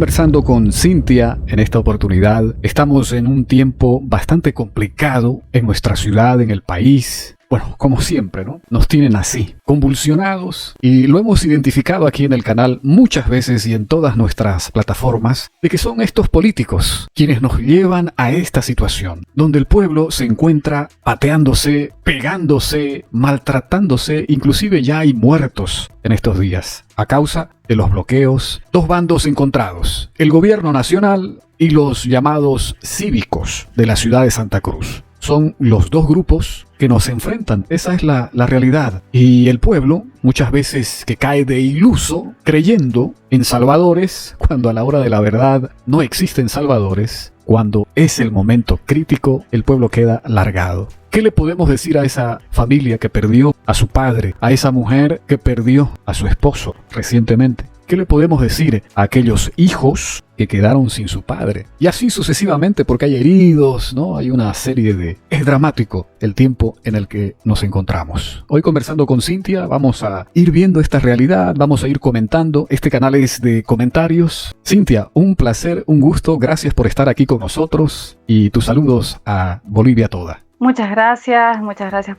conversando con Cintia en esta oportunidad. Estamos en un tiempo bastante complicado en nuestra ciudad, en el país. Bueno, como siempre, ¿no? Nos tienen así, convulsionados, y lo hemos identificado aquí en el canal muchas veces y en todas nuestras plataformas, de que son estos políticos quienes nos llevan a esta situación, donde el pueblo se encuentra pateándose, pegándose, maltratándose, inclusive ya hay muertos en estos días, a causa de los bloqueos, dos bandos encontrados, el gobierno nacional y los llamados cívicos de la ciudad de Santa Cruz. Son los dos grupos que nos enfrentan. Esa es la realidad. Y el pueblo, muchas veces que cae de iluso, creyendo en salvadores, cuando a la hora de la verdad no existen salvadores, cuando es el momento crítico, el pueblo queda largado. ¿Qué le podemos decir a esa familia que perdió a su padre, a esa mujer que perdió a su esposo recientemente? ¿Qué le podemos decir a aquellos hijos que quedaron sin su padre? Y así sucesivamente, porque hay heridos, ¿no? Hay una serie de... Es dramático el tiempo en el que nos encontramos. Hoy conversando con Cintia, vamos a ir viendo esta realidad, vamos a ir comentando. Este canal es de comentarios. Cintia, un placer, un gusto. Gracias por estar aquí con nosotros y tus saludos a Bolivia toda. Muchas gracias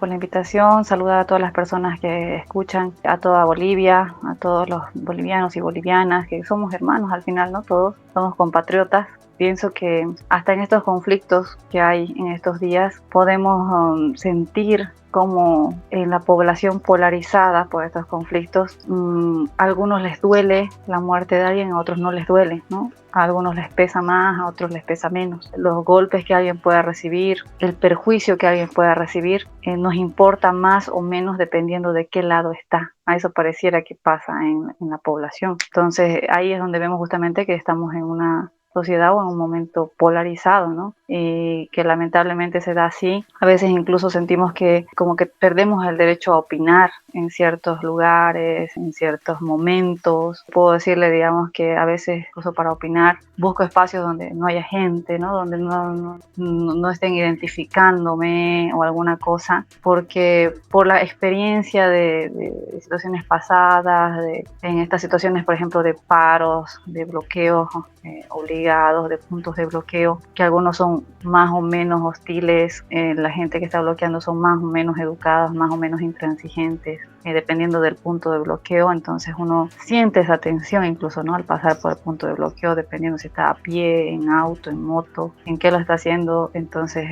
por la invitación. Saludar a todas las personas que escuchan, a toda Bolivia, a todos los bolivianos y bolivianas, que somos hermanos al final, ¿no? Todos somos compatriotas. Pienso que hasta en estos conflictos que hay en estos días podemos sentir como en la población polarizada por estos conflictos, a algunos les duele la muerte de alguien, a otros no les duele, ¿no? A algunos les pesa más, a otros les pesa menos. Los golpes que alguien pueda recibir, el perjuicio que alguien pueda recibir, nos importa más o menos dependiendo de qué lado está. A eso pareciera que pasa en la población. Entonces ahí es donde vemos justamente que estamos en una sociedad o en un momento polarizado, ¿no? Y que lamentablemente se da así. A veces incluso sentimos que como que perdemos el derecho a opinar en ciertos lugares, en ciertos momentos. Puedo decirle, digamos, que a veces incluso para opinar busco espacios donde no haya gente, ¿no? Donde no estén identificándome o alguna cosa, porque por la experiencia de situaciones pasadas, en estas situaciones, por ejemplo, de paros, de bloqueos obligados, de puntos de bloqueo, que algunos son más o menos hostiles, la gente que está bloqueando son más o menos educados, más o menos intransigentes, dependiendo del punto de bloqueo. Entonces uno siente esa tensión incluso, ¿no? Al pasar por el punto de bloqueo, dependiendo si está a pie, en auto, en moto, en qué lo está haciendo. Entonces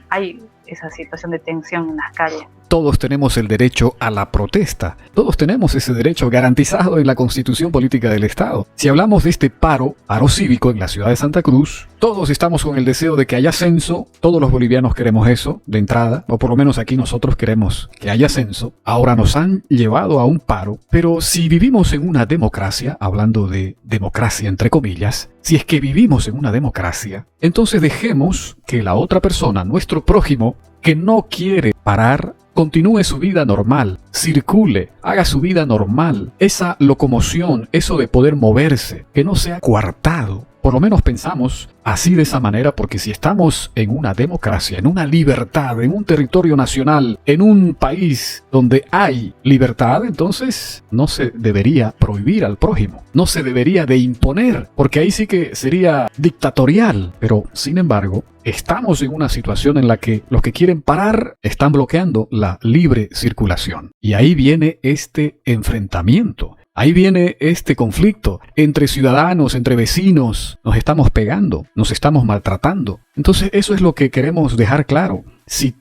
hay esa situación de tensión en las calles. Todos tenemos el derecho a la protesta. Todos tenemos ese derecho garantizado en la Constitución Política del Estado. Si hablamos de este paro cívico en la ciudad de Santa Cruz, todos estamos con el deseo de que haya censo. Todos los bolivianos queremos eso, de entrada, o por lo menos aquí nosotros queremos que haya censo. Ahora nos han llevado a un paro, pero si vivimos en una democracia, hablando de democracia entre comillas, si es que vivimos en una democracia, entonces dejemos que la otra persona, nuestro prójimo, que no quiere parar, continúe su vida normal, circule, haga su vida normal. Esa locomoción, eso de poder moverse, que no sea coartado. Por lo menos pensamos así de esa manera, porque si estamos en una democracia, en una libertad, en un territorio nacional, en un país donde hay libertad, entonces no se debería prohibir al prójimo, no se debería de imponer, porque ahí sí que sería dictatorial. Pero, sin embargo, estamos en una situación en la que los que quieren parar están bloqueando la libre circulación. Y ahí viene este enfrentamiento. Ahí viene este conflicto entre ciudadanos, entre vecinos. Nos estamos pegando, nos estamos maltratando. Entonces eso es lo que queremos dejar claro. Si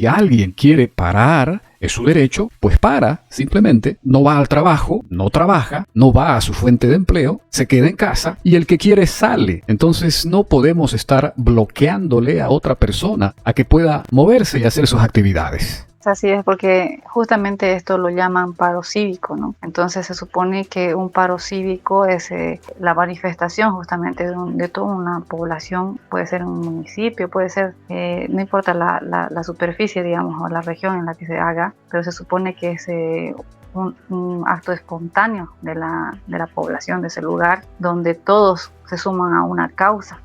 alguien quiere parar, es su derecho, pues para, simplemente, no va al trabajo, no trabaja, no va a su fuente de empleo, se queda en casa y el que quiere sale. Entonces no podemos estar bloqueándole a otra persona a que pueda moverse y hacer sus actividades. Así es, porque justamente esto lo llaman paro cívico, ¿no? Entonces se supone que un paro cívico es la manifestación justamente de toda una población, puede ser un municipio, puede ser, no importa la superficie, digamos, o la región en la que se haga, pero se supone que es un acto espontáneo de la población de ese lugar, donde todos se suman a una causa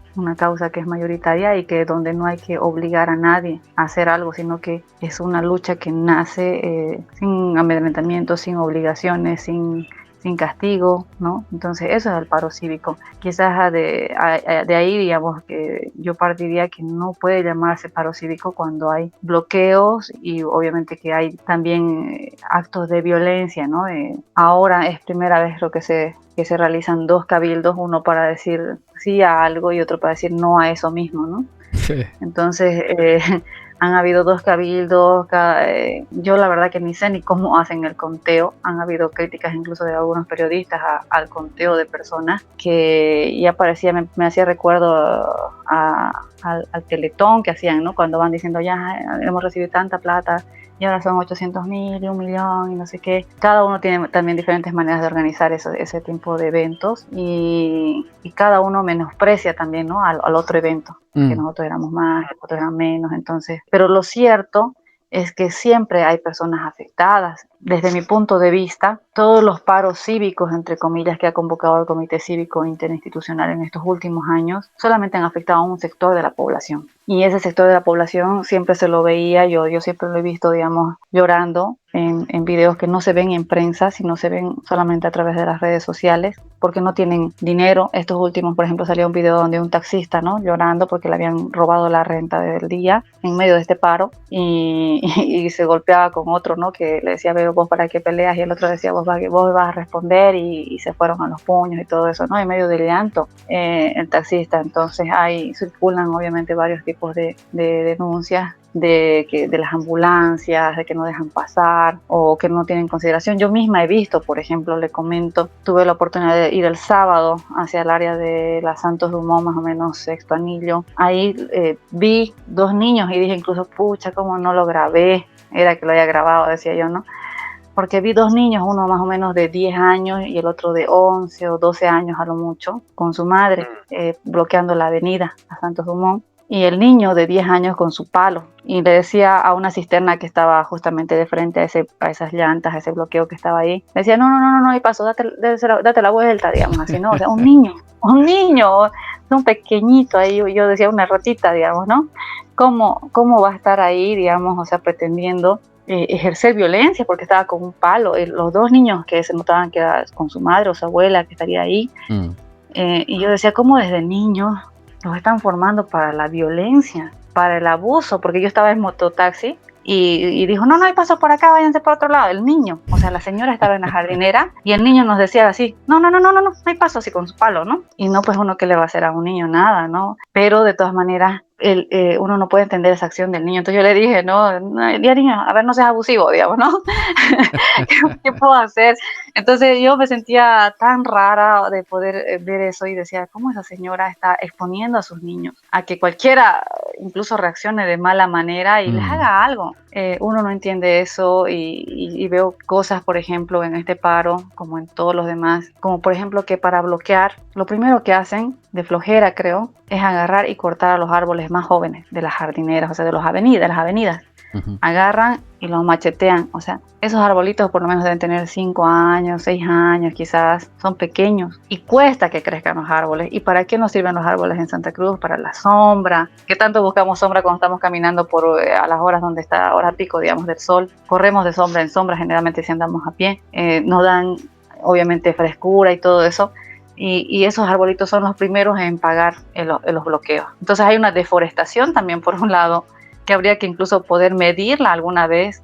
que es mayoritaria y que donde no hay que obligar a nadie a hacer algo, sino que es una lucha que nace sin amedrentamiento, sin obligaciones, sin sin castigo, ¿no? Entonces eso es el paro cívico. Quizás de ahí, digamos, que yo partiría que no puede llamarse paro cívico cuando hay bloqueos y obviamente que hay también actos de violencia, ¿no? Ahora es primera vez lo que se realizan dos cabildos, uno para decir sí a algo y otro para decir no a eso mismo, ¿no? Sí. Entonces, han habido dos cabildos, yo la verdad que ni sé ni cómo hacen el conteo, han habido críticas incluso de algunos periodistas al conteo de personas, que ya parecía, me hacía recuerdo al Teletón que hacían, ¿no? Cuando van diciendo ya hemos recibido tanta plata y ahora son 800.000 y 1.000.000 y no sé qué. Cada uno tiene también diferentes maneras de organizar ese tipo de eventos y cada uno menosprecia también, ¿no? al otro evento, que nosotros éramos más, que otros eran menos, entonces. Pero lo cierto es que siempre hay personas afectadas. Desde mi punto de vista, todos los paros cívicos, entre comillas, que ha convocado el Comité Cívico Interinstitucional en estos últimos años, solamente han afectado a un sector de la población. Y ese sector de la población siempre se lo veía, yo siempre lo he visto, digamos, llorando en videos que no se ven en prensa, sino se ven solamente a través de las redes sociales, porque no tienen dinero. Estos últimos, por ejemplo, salió un video donde un taxista, ¿no? Llorando porque le habían robado la renta del día en medio de este paro y se golpeaba con otro, ¿no? Que le decía, veo vos para qué peleas, y el otro decía, vos vas a responder, y se fueron a los puños y todo eso, ¿no? En medio del llanto, el taxista. Entonces ahí circulan obviamente varios tipos de denuncias de las ambulancias, de que no dejan pasar o que no tienen consideración. Yo misma he visto, por ejemplo, le comento, tuve la oportunidad de ir el sábado hacia el área de la Santos Dumont, más o menos Sexto Anillo. Ahí vi dos niños y dije incluso, pucha, cómo no lo grabé, era que lo había grabado, decía yo, ¿no? Porque vi dos niños, uno más o menos de 10 años y el otro de 11 o 12 años a lo mucho, con su madre, bloqueando la avenida a Santos Dumont. Y el niño de 10 años con su palo, y le decía a una cisterna que estaba justamente de frente a esas llantas, a ese bloqueo que estaba ahí, le decía, no hay paso, date la vuelta, digamos así, ¿no? O sea, un niño, un pequeñito ahí, yo decía una ratita, digamos, ¿no? ¿Cómo va a estar ahí, digamos, o sea, pretendiendo ejercer violencia porque estaba con un palo? Los dos niños que se notaban que era con su madre o su abuela que estaría ahí, y yo decía, ¿cómo desde niños los están formando para la violencia, para el abuso? Porque yo estaba en mototaxi y dijo, no hay paso por acá, váyanse por otro lado. El niño, o sea, la señora estaba en la jardinera y el niño nos decía así, no hay paso, así con su palo, ¿no? Y no, pues uno, ¿qué le va a hacer a un niño? Nada, ¿no? Pero de todas maneras, uno no puede entender esa acción del niño. Entonces yo le dije, no, niño, a ver, no seas abusivo, digamos, ¿no? ¿Qué puedo hacer? Entonces yo me sentía tan rara de poder ver eso y decía, ¿cómo esa señora está exponiendo a sus niños a que cualquiera incluso reaccione de mala manera y les haga algo? Uno no entiende eso y veo cosas, por ejemplo, en este paro, como en todos los demás, como por ejemplo que para bloquear, lo primero que hacen, de flojera creo, es agarrar y cortar a los árboles más jóvenes de las jardineras, o sea, de las avenidas. Agarran y los machetean. O sea, esos arbolitos por lo menos deben tener 5 años, 6 años quizás, son pequeños y cuesta que crezcan los árboles. ¿Y para qué nos sirven los árboles en Santa Cruz? Para la sombra. ¿Qué tanto buscamos sombra cuando estamos caminando a las horas donde está hora pico, digamos, del sol? Corremos de sombra en sombra generalmente si andamos a pie. Nos dan obviamente frescura y todo eso. Y esos arbolitos son los primeros en pagar los bloqueos. Entonces hay una deforestación también por un lado, que habría que incluso poder medirla alguna vez.